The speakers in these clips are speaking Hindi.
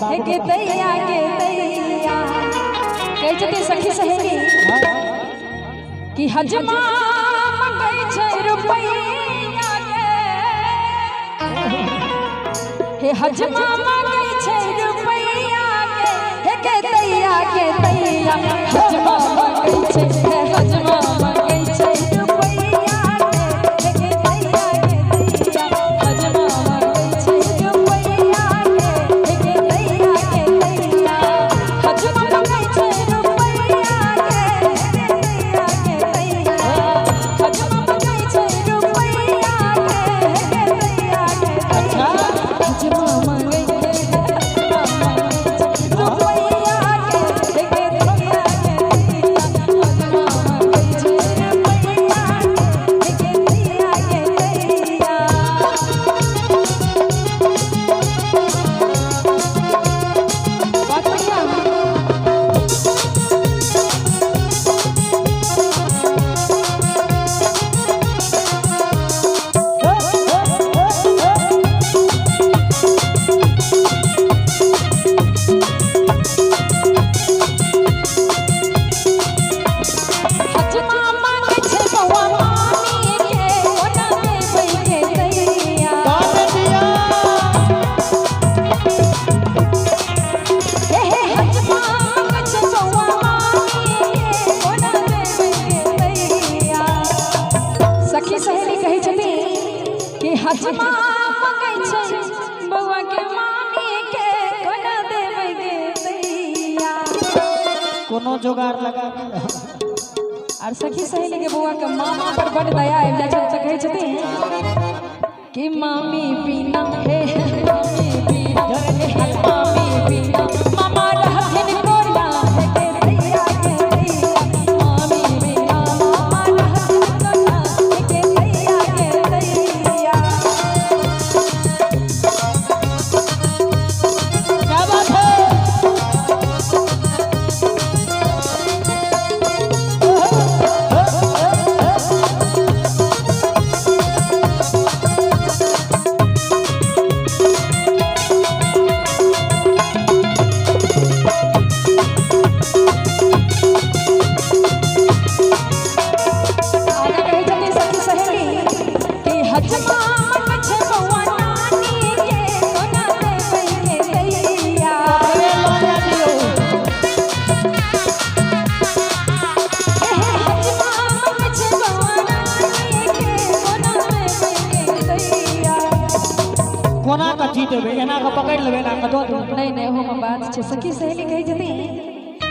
के दैया कहते सखी सहेली कि हजमा मंगै छै रुपैया हे हजमा मंगै छै रुपैया के दैया हजमा मंगै छै हे हजमा मंगै छै रुपैया के दैया हजमा मंगै छै रुपैया के दैया हजमा मंगै छै रुपैया के दैया हजमा मंगै छै रुपैया के दैया अच्छा हजमा मंगै हजमा मंगै छै बउआ के मामी के कोना देबै गे दैया कोनो जोगाड़ लगा और सखी सहेली के बउआ के मामा पर बड़ दया आबि जाइ छै तऽ कहै छथिन कि मामी बिना हे मामी बिना हे मामी बिना मामा रहथिन कोना हे के दैया मामी बिना मामा रहथिन कोना हे के दैया कोना कथी देबे एना के पकड़ लेबे ना के दो नहीं हो बात छै सखी सहेली कहै छथिन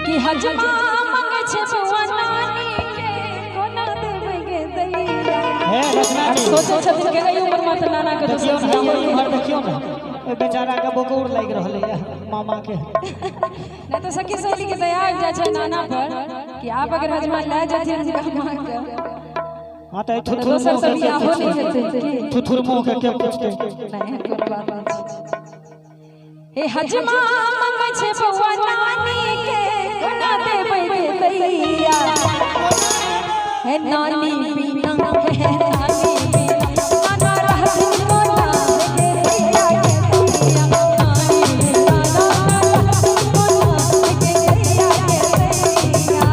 कि हजमा मंगै छै बउआ नानी के कोना देबै गे दैया हे रचना सोचै छथिन के एही उम्र में त नाना के दोसर से उम्र देखियो ना ओ बेचारा के बोकौर लाग रहले है मामा के नहीं तो सखी सहेली के दया आ जाय छै नाना पर कि आप अगर हजमा ले जथिन मामा के हां त दोसर से बियाह हो नहीं हेतै थुथुर मुंह के पूछते नहीं कोई बात नहीं हे हजमा मंगै छै बउआ नानी के कोना देबै गे दैया हे नानी बिना हे नानी बिना नाना रहथिन कोना हे दैया नानी बिना नाना रहथिन कोना हे दैया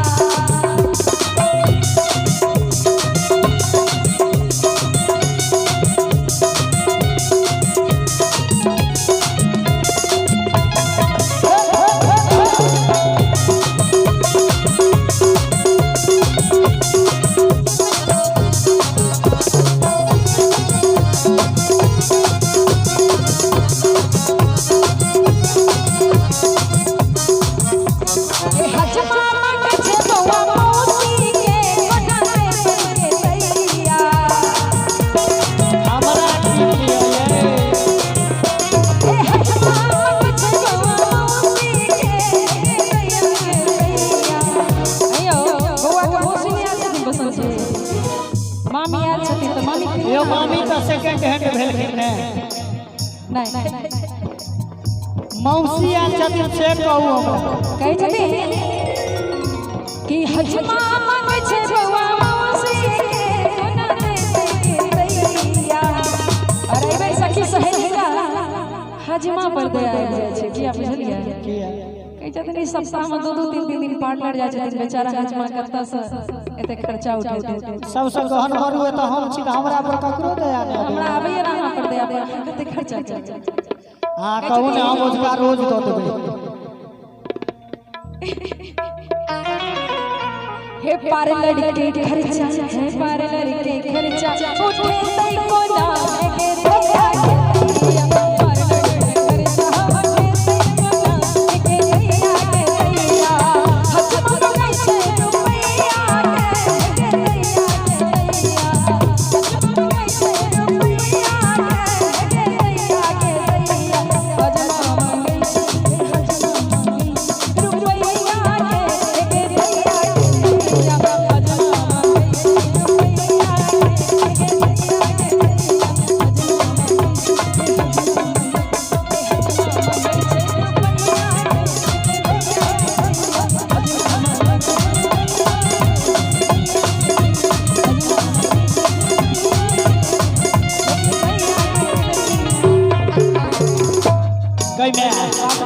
मामी आयल छथिन त मामी यो मामी त सेकंड हैंड भेलखिन ने नहीं मौसी आयल छथिन से कहू हमरा कहै छथिन कि हजमा मंगै छै बउआ मौसी के कोना देबै गे दैया अरे बेर सखी सहेली हजमा पर दे आबि जाइ छै किया बुझलियै किया कहै छथिन ई सप्ताह में 2-2 3 दिन पार्टनर जाइ छथिन बेचारा हजमा कतऽ से एते खर्चा उठेतै सबसे गहन भरू है तो हम छी हमरा पर ककरो दया नहीं हमरा आबैया ना अहाँ पर दे आबै कते खर्चा चल हां कहू ने हम उसका रोज दो देबै हे पार्लर के खर्चा हे पार्लर के खर्चा उठे तई कोना में गिरे